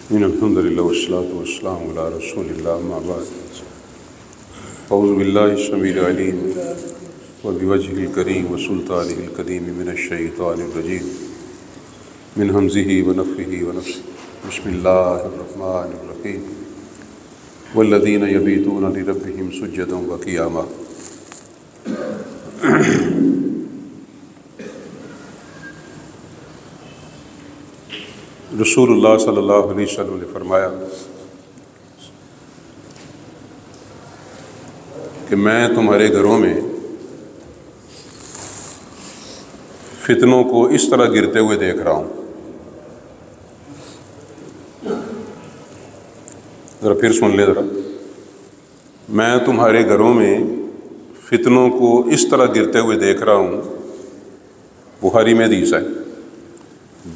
अल्हम्दुलिल्लाह वस्सलातु वस्सलामु अला रसूलिल्लाह अम्मा बाद। औज़ु बिल्लाहि समीउल अलीम व बिवजहिल करीम व सुल्तानिल कदीम मिनश शैतानिर रजीम मिन हमज़िहि व नफ़्ख़िहि व नफ़्सिहि। बिस्मिल्लाहिर रहमानिर रहीम। वल्लज़ीना यबीतूना लिरब्बिहिम सुज्जदन व क़ियामा। रसूलुल्लाह सल्लल्लाहु अलैहि वसल्लम ने फरमाया कि मैं तुम्हारे घरों में फितनों को इस तरह गिरते हुए देख रहा हूँ। ज़रा फिर सुन ले ज़रा। मैं तुम्हारे घरों में फितनों को इस तरह गिरते हुए देख रहा हूँ, बुखारी में हदीस है,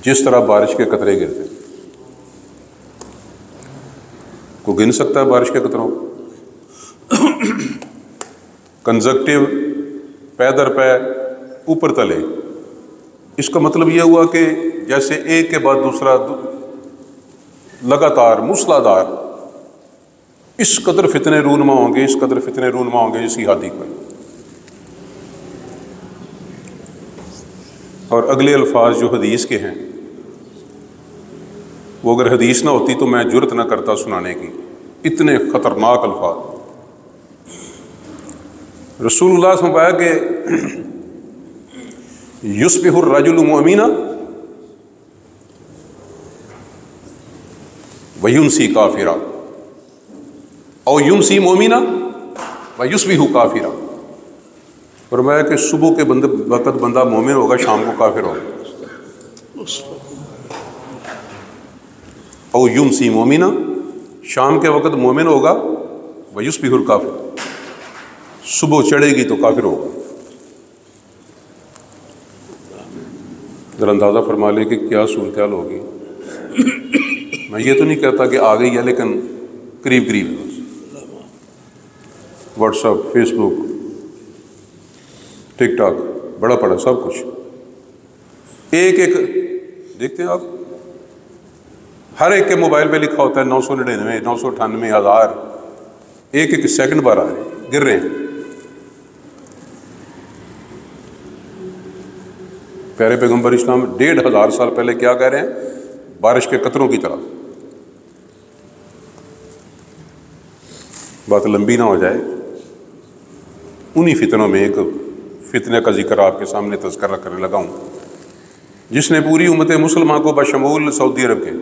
जिस तरह बारिश के कतरे गिरते। को गिन सकता है बारिश के कतरों को? कंजक्टिव, पै दर पै, ऊपर तले। इसका मतलब यह हुआ कि जैसे एक के बाद दूसरा लगातार मूसलाधार इस कदर फितने रूनमा होंगे, इस कदर फितने रूनमा होंगे इसी हादी पर। और अगले अल्फाज जो हदीस के हैं, वो अगर हदीस ना होती तो मैं जुर्रत ना करता सुनाने की, इतने ख़तरनाक अल्फाज। रसूलुल्लाह से बताया कि युस्बिहुर रजुलु मुअमिना व युमसी काफिरा औ युमसी मुअमिना व युस्बिहु काफिरा। फरमाया कि सुबह के वक़्त बंदा मोमिन होगा, शाम को काफिर होगा। औ युमसी मोमिना, शाम के वक़्त मोमिन होगा, व युस्बिहुल काफिर, सुबह चढ़ेगी तो काफिर होगा। ज़रा अंदाज़ा फरमा ले कि क्या सूरत हाल होगी। मैं ये तो नहीं कहता कि आ गई है, लेकिन करीब करीब है। व्हाट्सएप, फेसबुक, टिकटॉक, बड़ा पड़ा सब कुछ। एक एक देखते हैं आप, हर एक के मोबाइल पे लिखा होता है 999, 998, 1000, एक एक सेकंड बार आ रहे हैं, गिर रहे हैं। प्यारे पैगंबर इस्लाम 1500 साल पहले क्या कह रहे हैं? बारिश के कतरों की तरह। बात लंबी ना हो जाए, उन्हीं फितनों में एक फितने का जिक्र आपके सामने तज़किरा करने लगा हूँ, जिसने पूरी उम्मत मुसलमान को बशमूल सऊदी अरब के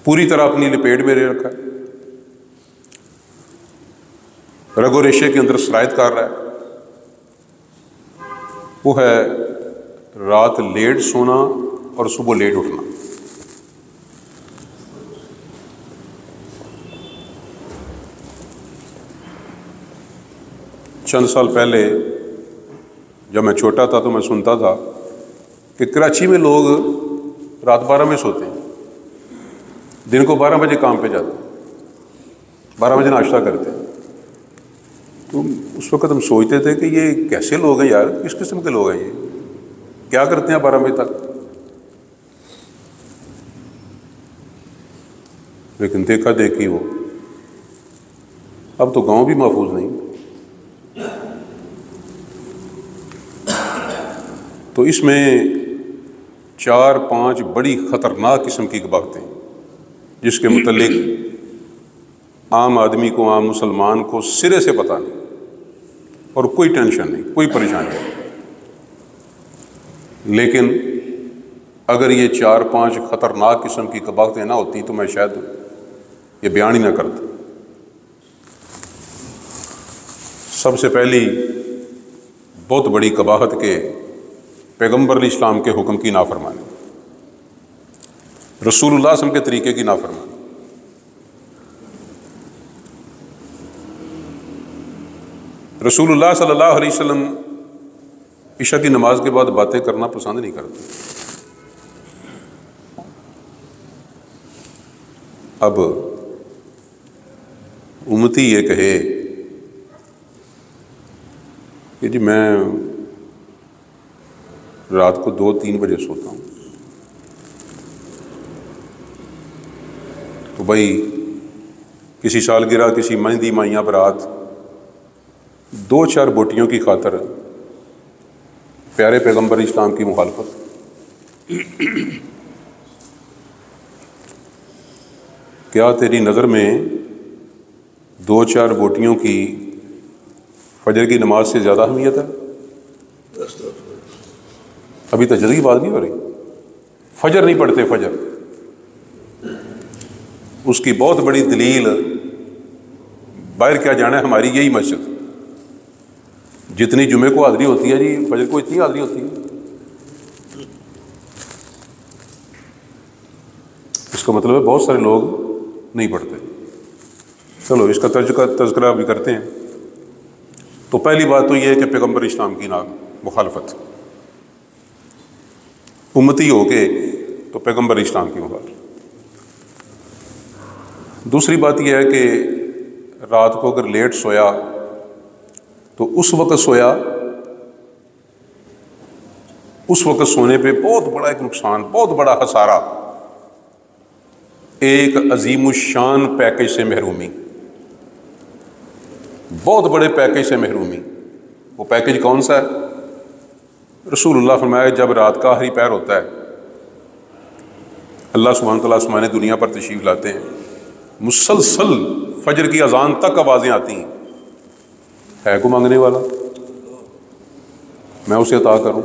पूरी तरह अपनी लपेट में ले रखा है, रगो रेशे के अंदर सरायत कर रहा है। वो है रात लेट सोना और सुबह लेट उठना। चंद साल पहले जब मैं छोटा था तो मैं सुनता था कि कराची में लोग रात 12 में सोते हैं, दिन को 12 बजे काम पे जाते हैं, 12 बजे नाश्ता करते हैं। तो उस वक़्त हम सोचते थे कि ये कैसे लोग हैं यार, किस किस्म के लोग हैं, ये क्या करते हैं 12 बजे तक। लेकिन देखा देखी वो, अब तो गांव भी महफूज नहीं। तो इसमें 4-5 बड़ी ख़तरनाक किस्म की बातें, जिसके मुतल्लिक आम आदमी को, आम मुसलमान को सिरे से पता नहीं और कोई टेंशन नहीं, कोई परेशानी नहीं। लेकिन अगर ये 4-5 ख़तरनाक किस्म की बातें ना होती तो मैं शायद ये बयान ही ना करता। सबसे पहली बहुत बड़ी कबाहत के पैगंबर इस्लाम के हुक्म की नाफरमानी, रसूलुल्लाह सल्लल्लाहु अलैहि वसल्लम के तरीके की नाफरमानी। रसूलुल्लाह सल्लल्लाहु अलैहि वसल्लम इशा की नमाज के बाद बातें करना पसंद नहीं करते। अब उम्मती ये कहे कि जी मैं रात को 2-3 बजे सोता हूँ। तो भाई किसी सालगिरह, किसी मेहंदी, माइयाँ, बारात, 2-4 बोटियों की खातर प्यारे पैगंबर इस्लाम की मुखालफत। क्या तेरी नज़र में 2-4 बोटियों की फजर की नमाज से ज़्यादा अहमियत है? अभी तजर्बे की बात नहीं हो रही। फजर नहीं पढ़ते, फजर उसकी बहुत बड़ी दलील, बाहर क्या जाना है, हमारी यही मस्जिद, जितनी जुमे को हाज़री होती है जी, फजर को इतनी हाज़री होती है। इसका मतलब है बहुत सारे लोग नहीं पढ़ते। चलो इसका तज़किरा भी करते हैं। तो पहली बात तो यह है कि पैगंबर इस्लाम की मुखालफत, उम्मती हो के तो पैगंबर इस्लाम की मुखालफत। दूसरी बात यह है कि रात को अगर लेट सोया तो उस वक्त सोया, उस वक्त सोने पे बहुत बड़ा एक नुकसान, बहुत बड़ा खसारा, एक अजीमुशान पैकेज से महरूमी, बहुत बड़े पैकेज से महरूमी। वो पैकेज कौन सा है? रसूलुल्लाह फरमाया जब रात का आखिरी पहर होता है, अल्लाह सुब्हान तआला आसमान दुनिया पर तशरीफ लाते हैं, मुसलसल फजर की अजान तक आवाज़ें आती हैं, है को मांगने वाला मैं उसे अता करूं,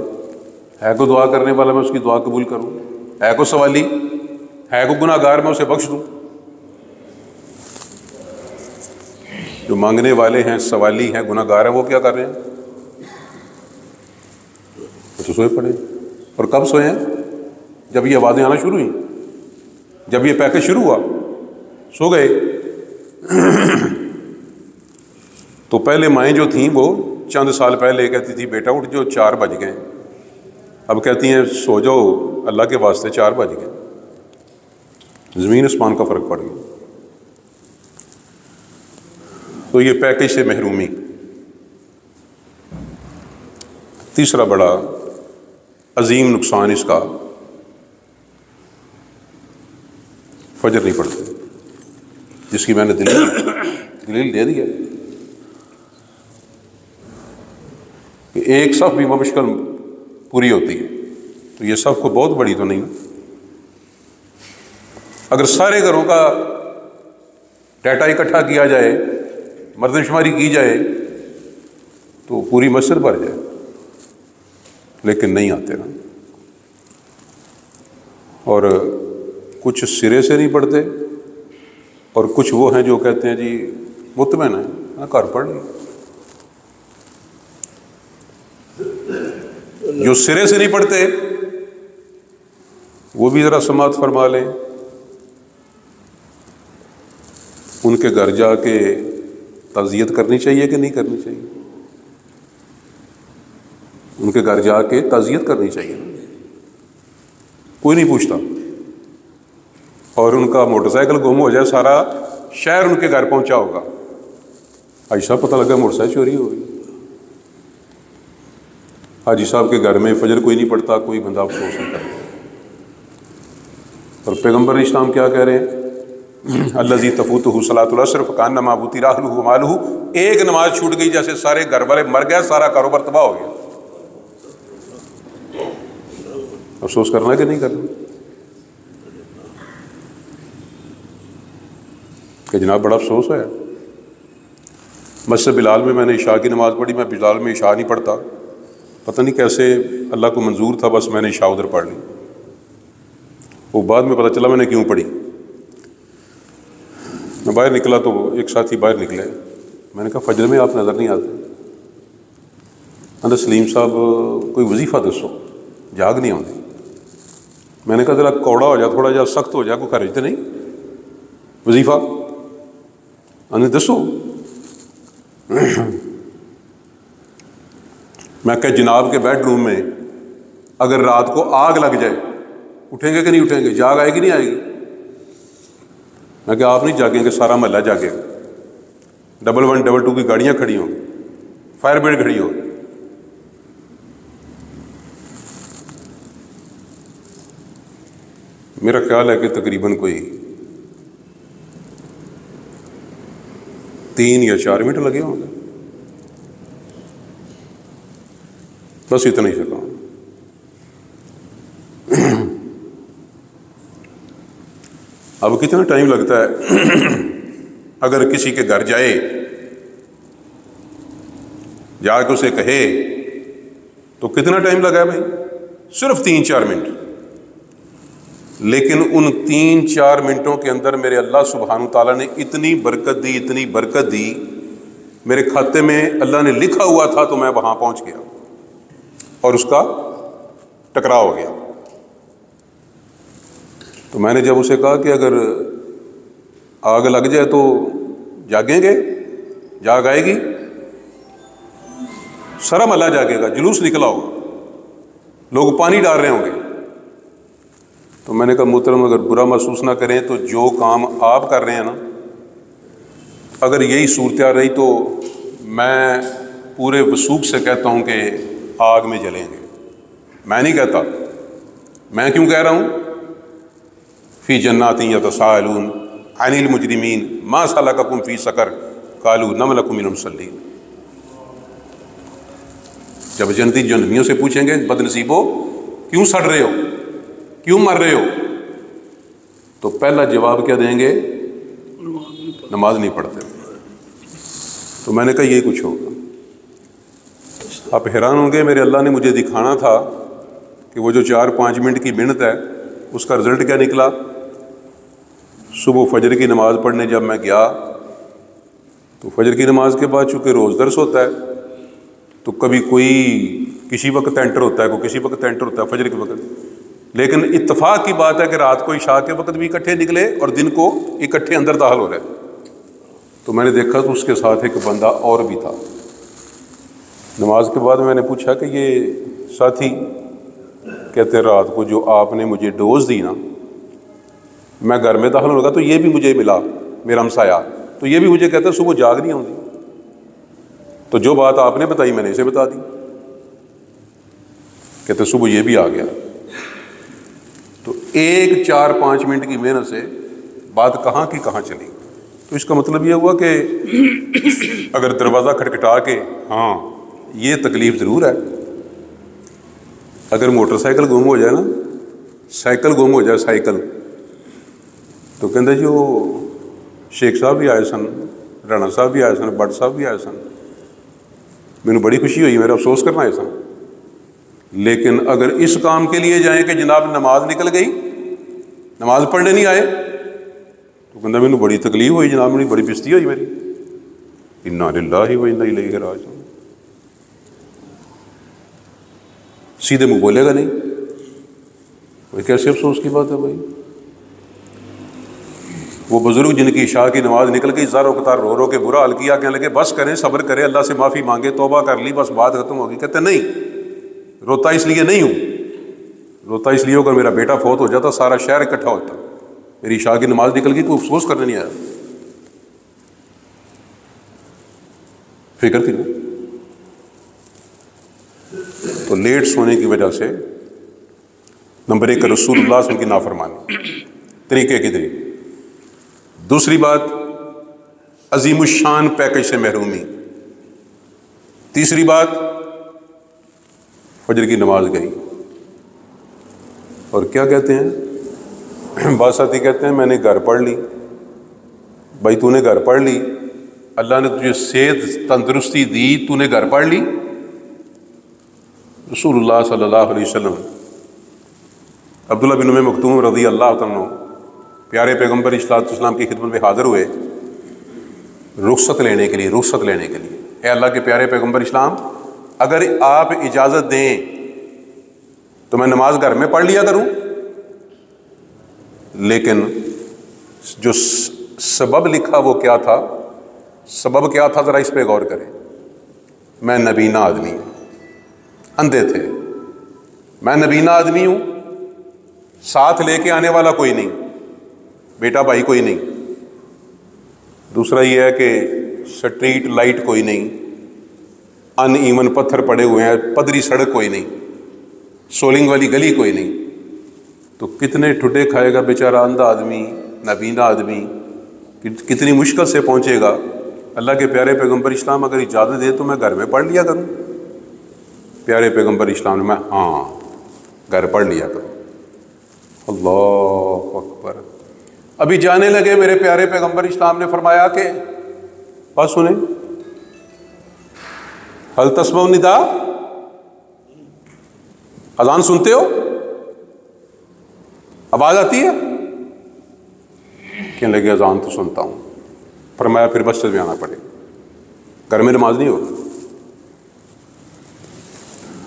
है को दुआ करने वाला मैं उसकी दुआ कबूल करूं, है को सवाली, है को गुनाहगार मैं उसे बख्श दूं। जो मांगने वाले हैं, सवाली हैं, गुनाहगार हैं, वो क्या कर रहे हैं? वो तो सोए पड़े। और कब सोए हैं? जब ये आवाज़ें आना शुरू हुई, जब ये पैकेज शुरू हुआ, सो गए। तो पहले माएँ जो थीं वो चंद साल पहले कहती थी बेटा उठ जो 4 बज गए, अब कहती हैं सो जाओ अल्लाह के वास्ते 4 बज गए। ज़मीन आसमान का फ़र्क पड़ गया। तो ये पैकेज से महरूमी। तीसरा बड़ा अजीम नुकसान इसका, फजर नहीं पढ़ते, जिसकी मैंने दलील दे दी है कि एक सफ भी मुश्किल पूरी होती है, तो ये सफ को बहुत बड़ी तो नहीं। अगर सारे घरों का डाटा इकट्ठा किया जाए, मर्दमशुमारी की जाए, तो पूरी मस्जिद भर जाए, लेकिन नहीं आते ना। और कुछ सिरे से नहीं पढ़ते और कुछ वो हैं जो कहते हैं जी मुतमैन है ना, घर पढ़ ली। जो सिरे से नहीं पढ़ते वो भी ज़रा समात फरमा लें, उनके घर जाके ताज़ियत करनी चाहिए कि नहीं करनी चाहिए? उनके घर जाके ताज़ियत करनी चाहिए, कोई नहीं पूछता। और उनका मोटरसाइकिल गुम हो जाए, सारा शहर उनके घर पहुंचा होगा, ऐसा पता लगा मोटरसाइकिल चोरी हो गई। हाजी साहब के घर में फजर कोई नहीं पढ़ता, कोई बंदा अफसोस नहीं करता। और पैगंबर इस्लाम क्या कह रहे हैं? अल्लज़ी तफूतहु सलातुल असर फकान्नमा वुतिरा अहलुहु व मालुहु। एक नमाज छूट गई जैसे सारे घर वाले मर गए, सारा कारोबार तबाह हो गया। अफसोस करना है कि नहीं करना? कि जनाब बड़ा अफसोस है। मस्जिद बिलाल में मैंने इशा की नमाज़ पढ़ी, मैं बिलाल में इशा नहीं पढ़ता, पता नहीं कैसे अल्लाह को मंजूर था, बस मैंने इशा उधर पढ़ ली। वो बाद में पता चला मैंने क्यों पढ़ी। मैं बाहर निकला तो एक साथी बाहर निकले, मैंने कहा फजर में आप नज़र नहीं आते। कहते सलीम साहब कोई वजीफ़ा दसो, जाग नहीं आती। मैंने कहा जरा कौड़ा हो जा, थोड़ा जा सख्त हो जा, कोई खर्च तो नहीं वजीफ़ा? कहते दसो। मैं कहा जनाब के बेडरूम में अगर रात को आग लग जाए उठेंगे कि नहीं उठेंगे? जाग आएगी नहीं आएगी? मैं कहा आप नहीं जागेंगे, सारा महल्ला जागेगा। 112 122 की गाड़ियां खड़ी होंगी, फायर ब्रिगेड खड़ी होगी। मेरा ख्याल है कि तकरीबन कोई 3 या 4 मिनट लगे होंगे, बस इतना ही सका। अब कितना टाइम लगता है अगर किसी के घर जाए, जाके उसे कहे, तो कितना टाइम लगा है भाई? सिर्फ 3-4 मिनट। लेकिन उन 3-4 मिनटों के अंदर मेरे अल्लाह सुब्हानहू ताला ने इतनी बरकत दी, इतनी बरकत दी, मेरे खाते में अल्लाह ने लिखा हुआ था तो मैं वहां पहुंच गया और उसका टकराव हो गया। तो मैंने जब उसे कहा कि अगर आग लग जाए तो जागेंगे, जाग आएगी? सारा महल्ला जागेगा, जुलूस निकला होगा, लोग पानी डाल रहे होंगे। तो मैंने कहा मोहतरम, अगर बुरा महसूस ना करें तो जो काम आप कर रहे हैं ना, अगर यही सूरत रही तो मैं पूरे वसूख से कहता हूं कि आग में जलेंगे। मैं नहीं कहता, मैं क्यों कह रहा हूं? फी जन्नातिन यतसाअलून अनिल मुजरिमीन मा सलककुम फी सकर कालू लम नकु मिनल मुसल्लीन। जब जन्नती जन्नतियों से पूछेंगे बदनसीबो क्यों सड़ रहे हो, क्यों मर रहे हो, तो पहला जवाब क्या देंगे? नमाज नहीं पढ़ते। तो मैंने कहा यही कुछ होगा। आप हैरान होंगे, मेरे अल्लाह ने मुझे दिखाना था कि वो जो 4-5 मिनट की मेहनत है उसका रिजल्ट क्या निकला। सुबह फजर की नमाज़ पढ़ने जब मैं गया तो फजर की नमाज के बाद चूँकि रोज़ दर्स होता है तो कभी कोई किसी वक्त एंटर होता है, कोई किसी वक्त एंटर होता है फजर के वक्त। लेकिन इत्तफाक की बात है कि रात को इशा के वक्त भी इकट्ठे निकले और दिन को इकट्ठे अंदर दाखिल हो रहे। तो मैंने देखा तो उसके साथ एक बंदा और भी था। नमाज के बाद मैंने पूछा कि ये साथी, कहते रात को जो आपने मुझे डोज दी ना, मैं घर में दाखिल होगा तो ये भी मुझे मिला, मेरा हमसाया, तो ये भी मुझे कहता सुबह जाग नहीं होती। तो जो बात आपने बताई मैंने इसे बता दी, कहते सुबह ये भी आ गया। तो 1-4-5 मिनट की मेहनत से बात कहाँ की कहाँ चली। तो इसका मतलब यह हुआ कि अगर दरवाज़ा खटखटा के, हाँ ये तकलीफ़ ज़रूर है, अगर मोटरसाइकिल गुम हो जाए ना, साइकिल गुम हो जाए साइकिल, तो कहते जी वो शेख साहब भी आए सन, राणा साहब भी आए सन, भट्ट साहब भी आए सन, मैंने बड़ी खुशी हुई, मेरा अफसोस करना है सन। लेकिन अगर इस काम के लिए जाएं कि जनाब नमाज निकल गई, नमाज पढ़ने नहीं आए, तो कहता मैंने बड़ी तकलीफ हुई जनाब, मेरी बड़ी बेइज्जती हुई मेरी। इन्ना लिल्लाहि व इन्ना इलैहि राजिऊन। सीधे मुंह बोलेगा नहीं, भाई कैसे अफसोस की बात है भाई। वो बुजुर्ग जिनकी इशा की नमाज निकल गई, ज़ारो कतार रो रो के बुरा हाल किया, कहने लगे बस करें, सब्र करें, अल्लाह से माफ़ी मांगे, तौबा कर ली, बस बात खत्म होगी। कहते नहीं, रोता इसलिए नहीं हूँ, रोता इसलिए होगा मेरा बेटा फौत हो जाता, सारा शहर इकट्ठा होता, मेरी इशा की नमाज निकल गई, कोई अफसोस करने नहीं आया। फिक्र थी ना। तो लेट सोने की वजह से नंबर 1 रसूलुल्लाह सल्लल्लाहु अलैहि वसल्लम की नाफरमानी, तरीके की तरीके। दूसरी बात अजीमुशान पैकेज से महरूमी। तीसरी बात फजर की नमाज गई। और क्या कहते हैं, बात साथी कहते हैं मैंने घर पढ़ ली। भाई तूने घर पढ़ ली, अल्लाह ने तुझे सेहत तंदुरुस्ती दी, तूने घर पढ़ ली। रसूलुल्लाह सल्लल्लाहु अलैहि वसल्लम अब्दुल्लाह बिन उम्मे मक्तूम रज़ी अल्लाह तआला अन्हु प्यारे पैगम्बर इस्लाम की खिदमत में हाज़िर हुए रुख्सत लेने के लिए, रुख्सत लेने के लिए। ए अल्लाह के प्यारे पैगम्बर इस्लाम, अगर आप इजाज़त दें तो मैं नमाज घर में पढ़ लिया करूं, लेकिन जो सबब लिखा वो क्या था, सबब क्या था ज़रा इस पे गौर करें। मैं नबीना आदमी हूँ, अंधे थे, मैं नबीना आदमी हूँ, साथ लेके आने वाला कोई नहीं, बेटा भाई कोई नहीं। दूसरा ये है कि स्ट्रीट लाइट कोई नहीं, अनइवन पत्थर पड़े हुए हैं, पदरी सड़क कोई नहीं, सोलिंग वाली गली कोई नहीं। तो कितने ठुड्डे खाएगा बेचारा अंधा आदमी, नाबीना आदमी, कितनी मुश्किल से पहुँचेगा। अल्लाह के प्यारे पैगंबर इस्लाम अगर इजाज़त दे तो मैं घर में पढ़ लिया करूँ। प्यारे पैगंबर इस्लाम ने मैं घर पढ़ लिया करूँ। अल्लाह अकबर। अभी जाने लगे मेरे प्यारे पैगंबर इस्लाम ने फरमाया कि बात सुने, हल तस्मऊ निदा, अजान सुनते हो, आवाज आती है? कहने लगे अजान तो सुनता हूं। फरमाया फिर मस्जिद में आना पड़ेगा, घर में नमाज नहीं होगी।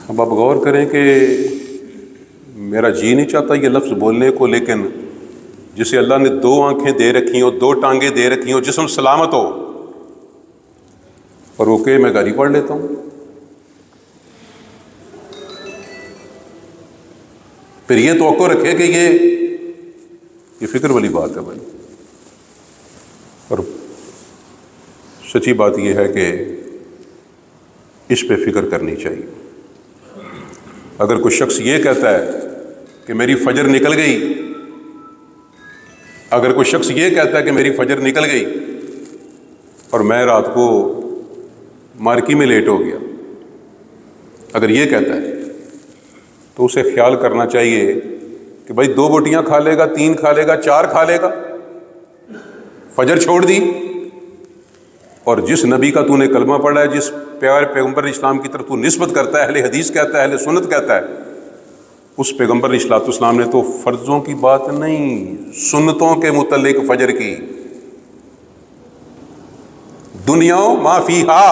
अब आप गौर करें कि मेरा जी नहीं चाहता ये लफ्ज़ बोलने को, लेकिन जिसे अल्लाह ने 2 आंखें दे रखी हो, 2 टांगे दे रखी हो, जिस्म सलामत हो, और ओके मैं गाड़ी पढ़ लेता हूँ। फिर ये तवक्को रखे कि ये फिक्र वाली बात है भाई। और सच्ची बात यह है कि इस पे फिक्र करनी चाहिए। अगर कोई शख्स ये कहता है कि मेरी फजर निकल गई, अगर कोई शख्स ये कहता है कि मेरी फजर निकल गई और मैं रात को मार्की में लेट हो गया, अगर ये कहता है तो उसे ख्याल करना चाहिए कि भाई 2 बोटियां खा लेगा, 3 खा लेगा, 4 खा लेगा, फजर छोड़ दी। और जिस नबी का तूने कलमा पढ़ा है, जिस प्यारे पैगंबर इस्लाम की तरफ तू निस्बत करता है, अहले हदीस कहता है, अहले सुन्नत कहता है, उस पैगंबर इस्लाम ने तो फ़र्ज़ों की बात नहीं, सुन्नतों के मुतल्लिक फजर की, दुनिया माफ़ीहा,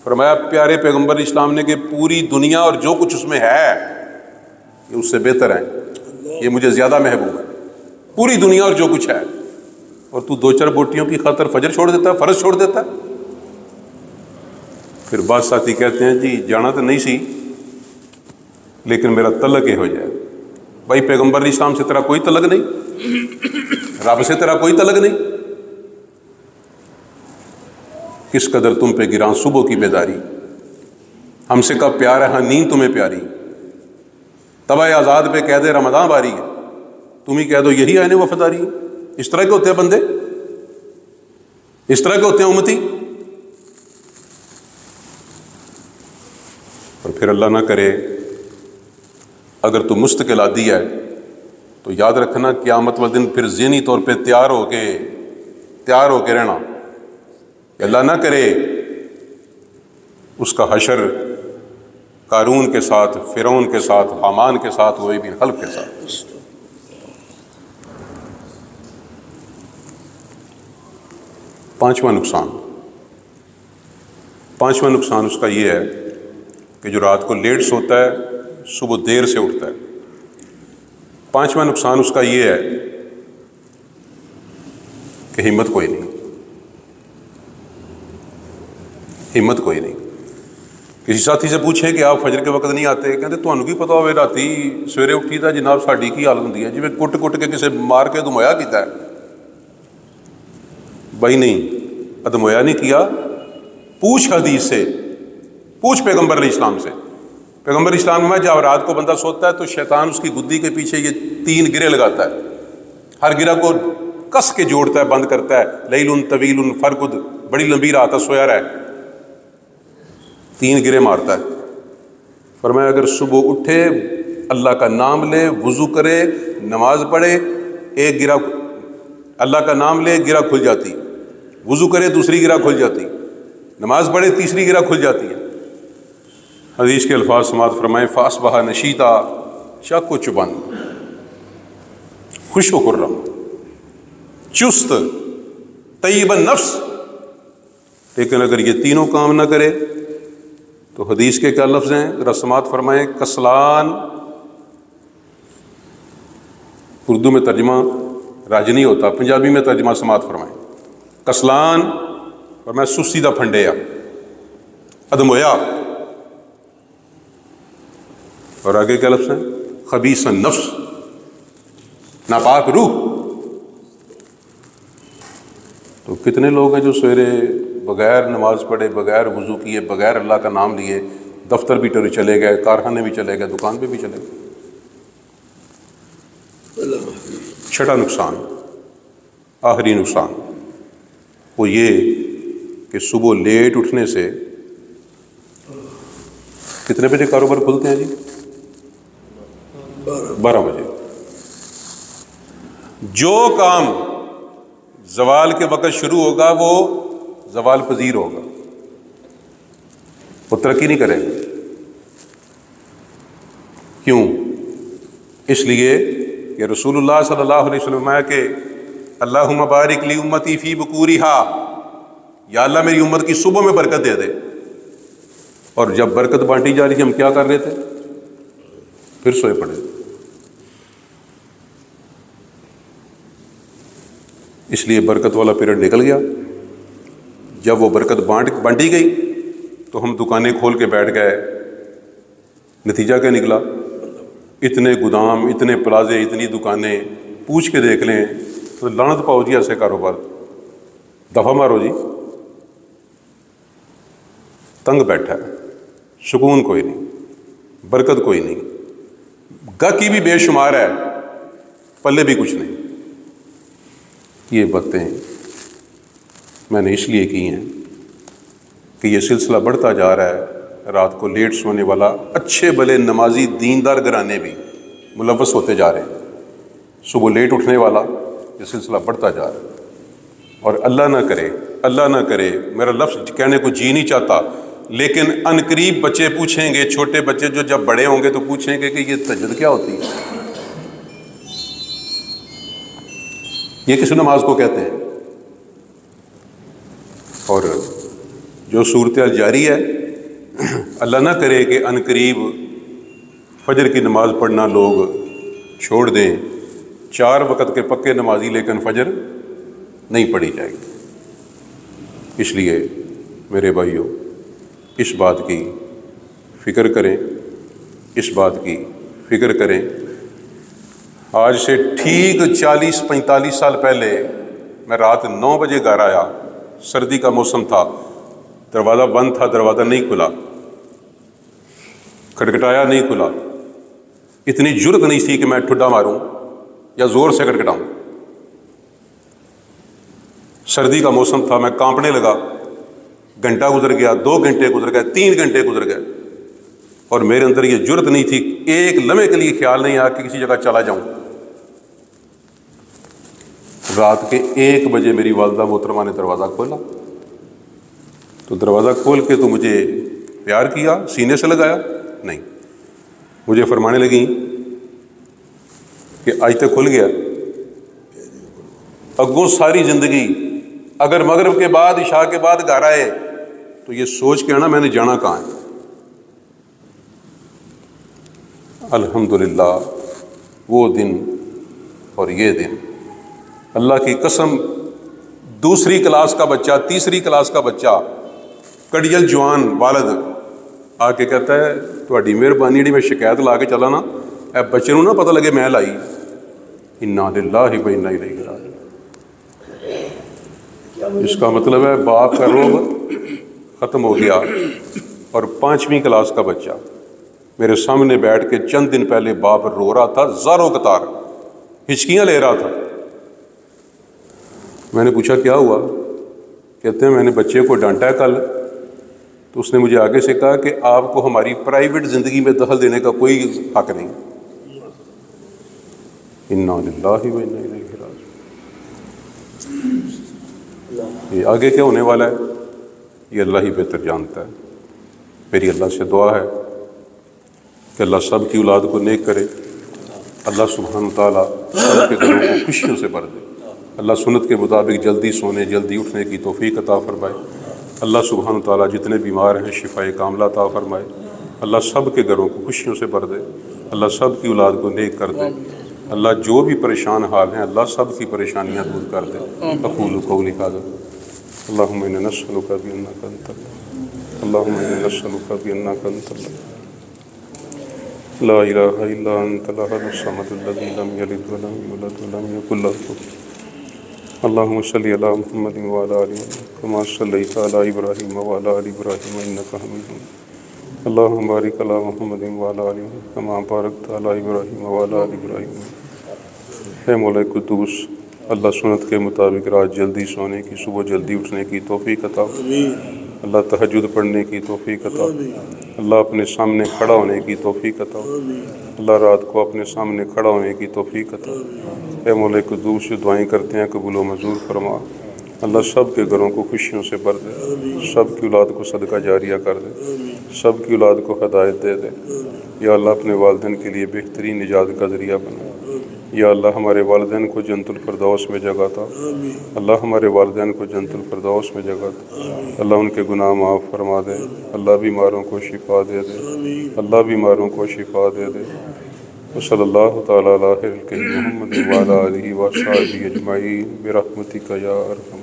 फरमाया प्यारे पैगंबर इस्लाम ने कि पूरी दुनिया और जो कुछ उसमें है ये उससे बेहतर है, ये मुझे ज़्यादा महबूब है, पूरी दुनिया और जो कुछ है। और तू 2-4 बोटियों की खातर फजर छोड़ देता है, फ़र्ज छोड़ देता है। फिर बात साथी कहते हैं जी जाना तो नहीं सी, लेकिन मेरा तलक ये हो जाए। भाई पैगंबर इस्लाम से तेरा कोई तलक नहीं, रब से तेरा कोई तलक नहीं। किस कदर तुम पे गिरा सुबह की बेदारी, हमसे कब प्यार है हाँ नींद तुम्हें प्यारी, तब आज़ाद पे कह दे रमज़ान बारी है, तुम ही कह दो यही आने वफादारी है। इस तरह के होते हैं बंदे, इस तरह के होते हैं उम्मती। और फिर अल्लाह ना करे अगर तू मुस्तकिल आदी है तो याद रखना क़यामत वाले दिन फिर ज़हनी तौर पे तैयार होके रहना। अल्लाह ना करे उसका हशर कारून के साथ, फ़िरौन के साथ, हामान के साथ, वही बिन खल्क़ के साथ। पांचवा नुकसान उसका ये है कि जो रात को लेट सोता है सुबह देर से उठता है। 5वां नुकसान उसका ये है कि हिम्मत कोई नहीं। किसी साथी से पूछे कि आप फजर के वक्त नहीं आते, कहते तुहानू की पता होवे राती सवेरे उठी तो जनाब साड़ी की हालत होंदी है जिवें कुट के किसी मार के धमोया किया है। भाई नहीं, अदमोया नहीं किया, पूछ हदीस से, पूछ पैगंबर इस्लाम से। पैगंबर इस्लाम में जब रात को बंदा सोता है तो शैतान उसकी गुद्दी के पीछे ये 3 गिरे लगाता है, हर गिरा को कस के जोड़ता है, बंद करता है। लैलुन तवीलुन फरकुद, बड़ी लंबी रात है, सोया रहा है, 3 गिरे मारता है। फरमाया अगर सुबह उठे, अल्लाह का नाम ले, वुज़ू करे, नमाज पढ़े, एक गिरा अल्लाह का नाम ले, गिरा खुल जाती, वुज़ू करे दूसरी गिरा खुल जाती, नमाज पढ़े तीसरी गिरा खुल जाती है। हदीस के अल्फाज समात फरमाए फासबहा नशीता शक चुबन खुश व खुर्रम चुस्त तय्यबन नफ्स। लेकिन अगर ये तीनों काम ना करे तो हदीस के क्या लफ्ज़ हैं, रस्मात फरमाए कसलान, उर्दू में तर्जमा राज नहीं होता, पंजाबी में तर्जमा समात फरमाए कसलान फरमाए सुस्ती दा फंडेया, अदमोया। और आगे क्या लफ्ज़ है, खबीसन नफ्स, नापाक रूह। तो कितने लोग हैं जो सवेरे बगैर नमाज पढ़े, बगैर वुज़ू किए, बगैर अल्लाह का नाम लिए दफ्तर भी चले गए, कारखाने भी चले गए, दुकान पे भी चले गए। छठा नुकसान, आखिरी नुकसान, वो ये कि सुबह लेट उठने से कितने बजे कारोबार खुलते हैं जी? 12 बजे। जो काम जवाल के वक़्त शुरू होगा वो जवाल पजीर होगा, वो तरक्की नहीं करेगा। क्यों? इसलिए कि रसूलुल्लाह सल्लल्लाहु अलैहि वसल्लम के अल्लाहुम्मा बारिक ली उम्मती फी बुकूरिहा, या अल्लाह मेरी उम्मत की सुबह में बरकत दे दे। और जब बरकत बांटी जा रही थी हम क्या कर रहे थे? फिर सोए पड़े। इसलिए बरकत वाला पीरियड निकल गया। जब वो बरकत बांटी गई तो हम दुकानें खोल के बैठ गए। नतीजा क्या निकला? इतने गोदाम, इतने प्लाजे, इतनी दुकानें, पूछ के देख लें तो लानत पाओ जी ऐसे कारोबार, दफा मारो जी। तंग बैठा है, सुकून कोई नहीं, बरकत कोई नहीं, गाहकी भी बेशुमार है, पल्ले भी कुछ नहीं। ये बातें मैंने इसलिए की हैं कि ये सिलसिला बढ़ता जा रहा है। रात को लेट सोने वाला अच्छे भले नमाजी दीनदार घराने भी मुलव्वस होते जा रहे हैं। सुबह लेट उठने वाला ये सिलसिला बढ़ता जा रहा है। और अल्लाह ना करे, मेरा लफ्ज़ कहने को जी नहीं चाहता, लेकिन अनकरीब बच्चे पूछेंगे, छोटे बच्चे जो जब बड़े होंगे तो पूछेंगे कि ये तहज्जुद क्या होती है, ये किस नमाज को कहते हैं। और जो सूरत जारी है, अल्लाह ना करे कि अनकरीब फजर की नमाज पढ़ना लोग छोड़ दें। 4 वक़्त के पक्के नमाजी, लेकिन फजर नहीं पढ़ी जाएगी। इसलिए मेरे भाइयों, इस बात की फ़िक्र करें। आज से ठीक 40-45 साल पहले मैं रात 9 बजे घर आया। सर्दी का मौसम था, दरवाज़ा बंद था, दरवाज़ा नहीं खुला, खटखटाया, नहीं खुला। इतनी जुर्रत नहीं थी कि मैं ठुड्डा मारूं या ज़ोर से खटखटाऊं। सर्दी का मौसम था, मैं कांपने लगा। घंटा गुजर गया, 2 घंटे गुजर गए, 3 घंटे गुजर गए, और मेरे अंदर ये जुर्रत नहीं थी, एक लम्हे के लिए ख्याल नहीं आया कि किसी जगह चला जाऊं। रात के 1 बजे मेरी वालिदा मोहतरमा ने दरवाज़ा खोला। तो दरवाज़ा खोल के तो मुझे प्यार किया, सीने से लगाया नहीं, मुझे फरमाने लगी कि आज तक खुल गया, अगों सारी ज़िंदगी अगर मगरिब के बाद, इशा के बाद घर आए तो ये सोच के आना मैंने जाना कहाँ है। अल्हम्दुलिल्लाह, वो दिन और ये दिन, अल्लाह की कसम, दूसरी क्लास का बच्चा, तीसरी क्लास का बच्चा, कड़ियल जवान वालद आके कहता है, तुहाडी मेहरबानी जी मैं शिकायत ला के चला ना, ए बच्चे नूं ना पता लगे मैं लाई। इन्ना लिल्लाहि व इन्ना इलैहि राजिऊन। इसका मतलब है बाप का रोब ख़त्म हो गया। और 5वीं क्लास का बच्चा मेरे सामने बैठ के चंद दिन पहले बाप रो रहा था, ज़ारों कतार हिचकियाँ ले रहा था। मैंने पूछा क्या हुआ? कहते हैं मैंने बच्चे को डांटा है कल, तो उसने मुझे आगे से कहा कि आपको हमारी प्राइवेट ज़िंदगी में दखल देने का कोई हक नहीं। इन्ना लिल्लाहि व इन्ना इलैहि राजिऊन। ये आगे क्या होने वाला है ये अल्लाह ही बेहतर जानता है। मेरी अल्लाह से दुआ है कि अल्लाह सब की औलाद को नेक करे। अल्लाह सुब्हान तआला सब के घरों को खुशियों से भर दे। अल्लाह सुन्नत के मुताबिक जल्दी सोने, जल्दी उठने की तौफीक अता फरमाए। अल्लाह सुब्हान तआला जितने बीमार हैं शिफाए कामला अता फरमाए। अल्लाह सब के घरों को खुशियों से भर दे। अल्लाह सब की औलाद को नेक कर दे। अल्लाह जो भी परेशान हाल हैं अल्लाह सब की परेशानियाँ दूर कर दे। अक़ूलु क़ौली हाज़ा अल्लाहुम्मा इन्ना नस्अलुका बिअन्नका अंतल ला इलाहा इल्ला अंतल अहदुस समदुल्लज़ी लम यलिद व लम यूलद व लम यकुल लहु कुफुवन अहद। अल्लाहुम्मा सल्लि अला मुहम्मदिन व अला आलि मुहम्मद कमा सल्लैता अला इब्राहीम व अला आलि इब्राहीम इन्नका हमीदुम मजीद। अल्लाहुम्मा बारिक अला मुहम्मदिन व अला आलि मुहम्मद कमा बारकता अला इब्राहीम व अला आलि इब्राहीम। है मौला कुद्दूस, अल्लाह सुन्नत के मुताबिक रात जल्दी सोने की, सुबह जल्दी उठने की तौफीक अता, अल्लाह तहज्जुद पढ़ने की तौफीक अता, अल्लाह अपने सामने खड़ा होने की तौफीक अता, अल्लाह रात को अपने सामने खड़ा होने की तौफीक अता। है मौला कुद्दूस, दुआएं करते हैं कबूल व मंजूर फरमा। अल्लाह सब के घरों को खुशियों से भर दे, सब की औलाद को सदका जारिया कर दे, सब की औलाद को हदायत दे दे। या अल्लाह अपने वालिदैन के लिए बेहतरीन निजात का ज़रिया बना। या अल्लाह हमारे वालिदैन को जन्नतुल फिरदौस में जगह था, अल्लाह हमारे वालिदैन को जन्नतुल फिरदौस में जगह था। अल्लाह उनके गुनाह माफ़ फरमा दे, अल्लाह बीमारों को शिफा दे दे, अल्लाह बीमारों को शिफा दे दे। सल्लल्लाहु तआला अला खैरिल मुहम्मद व अला आलिहि व अस्हाबिहि अजमईन बिरहमतिका या अरहम